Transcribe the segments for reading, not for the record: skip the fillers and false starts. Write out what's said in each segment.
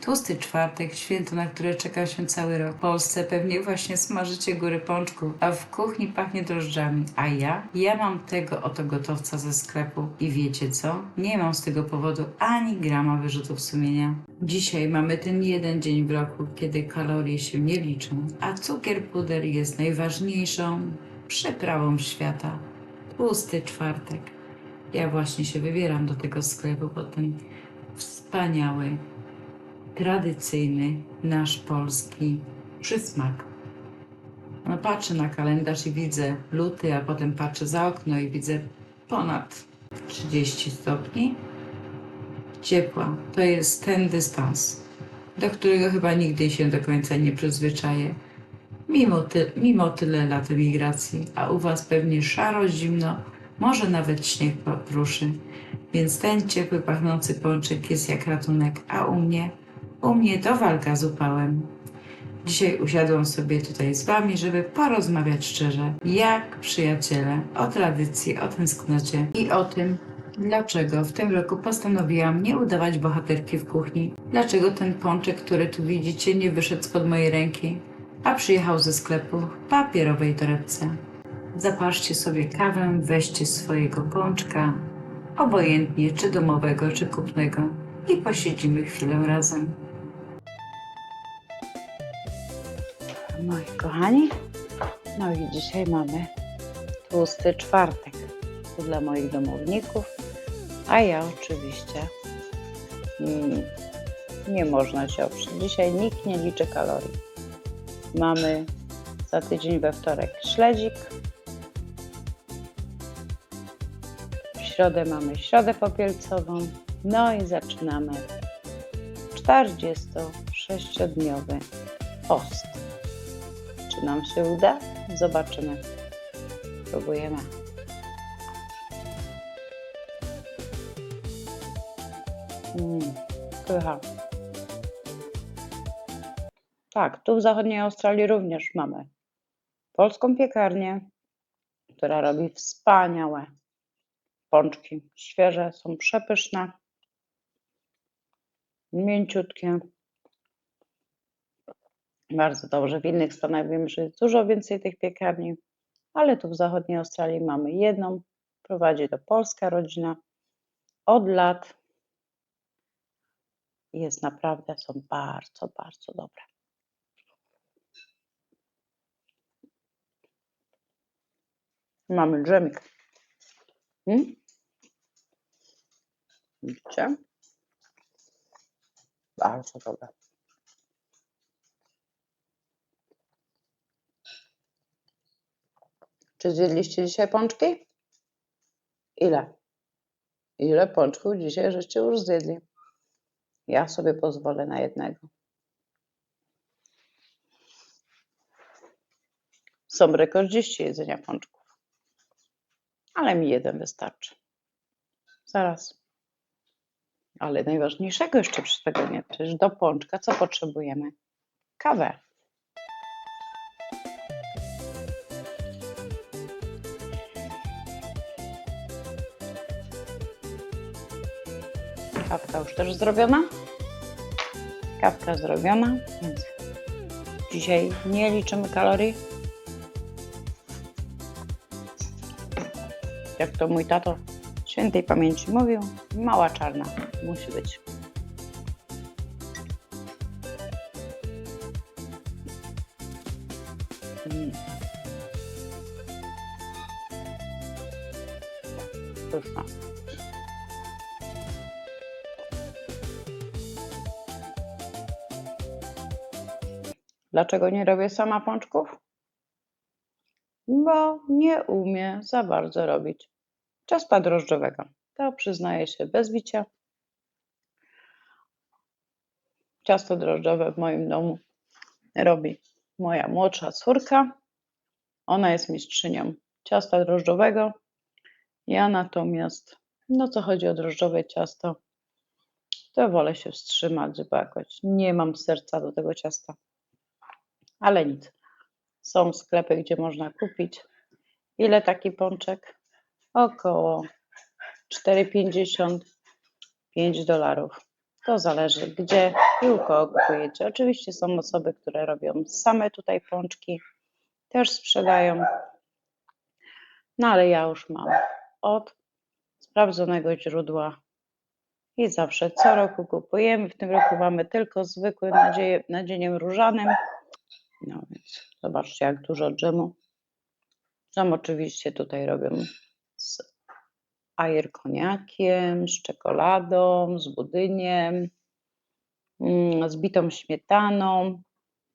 Tłusty czwartek, święto, na które czeka się cały rok. W Polsce pewnie właśnie smażycie góry pączków, a w kuchni pachnie drożdżami. A ja mam tego oto gotowca ze sklepu i wiecie co? Nie mam z tego powodu ani grama wyrzutów sumienia. Dzisiaj mamy ten jeden dzień w roku, kiedy kalorie się nie liczą, a cukier puder jest najważniejszą przyprawą świata. Tłusty czwartek. Ja właśnie się wybieram do tego sklepu po ten wspaniały, tradycyjny, nasz polski przysmak. No patrzę na kalendarz i widzę luty, a potem patrzę za okno i widzę ponad 30 stopni ciepła. To jest ten dystans, do którego chyba nigdy się do końca nie przyzwyczaję. Mimo tyle lat emigracji, a u was pewnie szaro, zimno, może nawet śnieg popruszy. Więc ten ciepły, pachnący pączek jest jak ratunek, a u mnie to walka z upałem. Dzisiaj usiadłam sobie tutaj z wami, żeby porozmawiać szczerze, jak przyjaciele, o tradycji, o tęsknocie i o tym, dlaczego w tym roku postanowiłam nie udawać bohaterki w kuchni. Dlaczego ten pączek, który tu widzicie, nie wyszedł spod mojej ręki, a przyjechał ze sklepu w papierowej torebce. Zapaszcie sobie kawę, weźcie swojego pączka, obojętnie czy domowego, czy kupnego, i posiedzimy chwilę razem. Moi kochani, no i dzisiaj mamy tłusty czwartek. To dla moich domowników, a ja oczywiście nie można się oprzeć. Dzisiaj nikt nie liczy kalorii. Mamy za tydzień we wtorek śledzik. W środę mamy środę popielcową. No i zaczynamy 46-dniowy post. Czy nam się uda? Zobaczymy. Próbujemy. Pycha. Tak, tu w zachodniej Australii również mamy polską piekarnię, która robi wspaniałe pączki. Świeże, są przepyszne, mięciutkie. Bardzo dobrze. W innych stanach wiem, że jest dużo więcej tych piekarni, ale tu w zachodniej Australii mamy jedną. Prowadzi to polska rodzina od lat. I jest naprawdę, są bardzo, bardzo dobre. Mamy dżemik. Widzicie? Bardzo dobre. Czy zjedliście dzisiaj pączki? Ile? Ile pączków dzisiaj żeście już zjedli? Ja sobie pozwolę na jednego. Są rekordziści jedzenia pączków. Ale mi jeden wystarczy. Zaraz. Ale najważniejszego jeszcze przy tego nie. Przecież do pączka co potrzebujemy? Kawę. Kawka już też zrobiona. Kawka zrobiona, więc dzisiaj nie liczymy kalorii. Jak to mój tato świętej pamięci mówił, mała czarna musi być. Pyszna. Dlaczego nie robię sama pączków? Bo nie umiem za bardzo robić ciasta drożdżowego. To przyznaję się bez bicia. Ciasto drożdżowe w moim domu robi moja młodsza córka. Ona jest mistrzynią ciasta drożdżowego. Ja natomiast, no co chodzi o drożdżowe ciasto, to wolę się wstrzymać, bo jakoś nie mam serca do tego ciasta. Ale nic. Są sklepy, gdzie można kupić. Ile taki pączek? Około $4,50, $5. To zależy, gdzie i u kogo kupujecie. Oczywiście są osoby, które robią same tutaj pączki, też sprzedają, no ale ja już mam od sprawdzonego źródła i zawsze co roku kupujemy. W tym roku mamy tylko zwykły nadzieniem różanym. No więc zobaczcie, jak dużo dżemu. Dżem oczywiście tutaj robią z koniakiem, z czekoladą, z budyniem, z bitą śmietaną.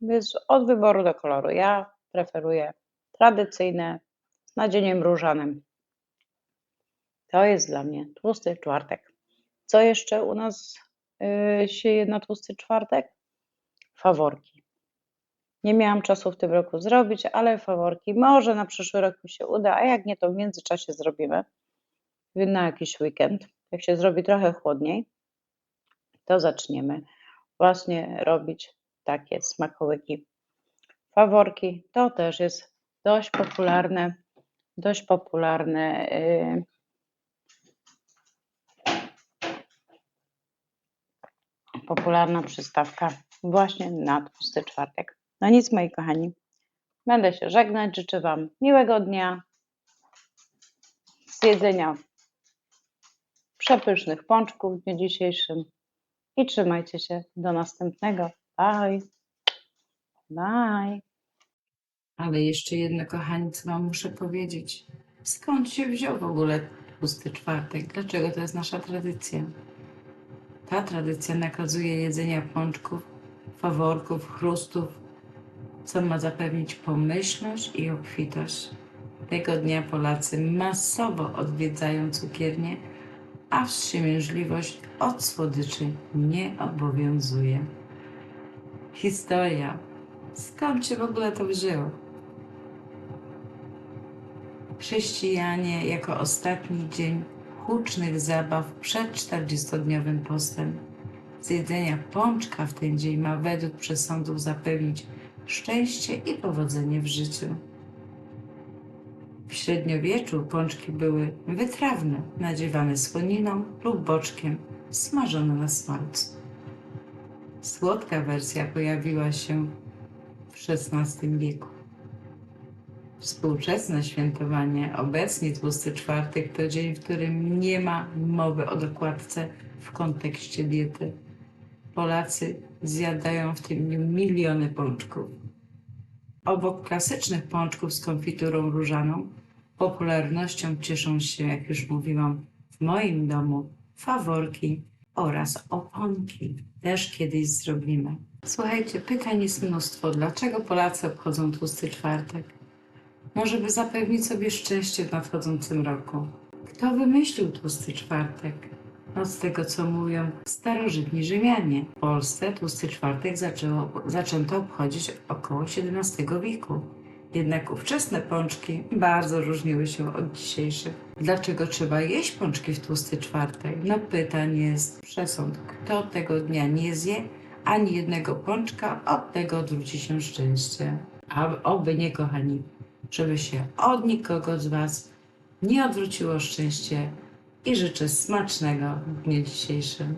Więc od wyboru do koloru. Ja preferuję tradycyjne z nadzieniem różanym. To jest dla mnie tłusty czwartek. Co jeszcze u nas się je na tłusty czwartek? Faworki. Nie miałam czasu w tym roku zrobić, ale faworki może na przyszły rok mi się uda, a jak nie, to w międzyczasie zrobimy na jakiś weekend. Jak się zrobi trochę chłodniej, to zaczniemy właśnie robić takie smakołyki. Faworki to też jest dość popularna przystawka właśnie na tłusty czwartek. No nic, moi kochani, będę się żegnać. Życzę Wam miłego dnia, zjedzenia przepysznych pączków w dniu dzisiejszym i trzymajcie się do następnego. Bye! Bye! Ale jeszcze jedno, kochani, co wam muszę powiedzieć. Skąd się wziął w ogóle tłusty czwartek? Dlaczego to jest nasza tradycja? Ta tradycja nakazuje jedzenia pączków, faworków, chrustów, co ma zapewnić pomyślność i obfitość. Tego dnia Polacy masowo odwiedzają cukiernię, a wstrzemięźliwość od słodyczy nie obowiązuje. Historia. Skąd się w ogóle to wzięło? Chrześcijanie jako ostatni dzień hucznych zabaw przed 40-dniowym postem. Zjedzenia pączka w ten dzień ma według przesądów zapewnić szczęście i powodzenie w życiu. W średniowieczu pączki były wytrawne, nadziewane słoniną lub boczkiem, smażone na smalcu. Słodka wersja pojawiła się w XVI wieku. Współczesne świętowanie, obecnie tłusty czwartek, to dzień, w którym nie ma mowy o dokładce w kontekście diety. Polacy zjadają w tym dniu miliony pączków. Obok klasycznych pączków z konfiturą różaną, popularnością cieszą się, jak już mówiłam, w moim domu faworki oraz oponki. Też kiedyś zrobimy. Słuchajcie, pytań jest mnóstwo. Dlaczego Polacy obchodzą tłusty czwartek? Może by zapewnić sobie szczęście w nadchodzącym roku. Kto wymyślił tłusty czwartek? No z tego, co mówią starożytni Rzymianie. W Polsce tłusty czwartek zaczęto obchodzić około XVII wieku. Jednak ówczesne pączki bardzo różniły się od dzisiejszych. Dlaczego trzeba jeść pączki w tłusty czwartek? No pytań jest przesąd. Kto tego dnia nie zje ani jednego pączka, od tego odwróci się szczęście. A oby nie, kochani, żeby się od nikogo z Was nie odwróciło szczęście i życzę smacznego w dniu dzisiejszym.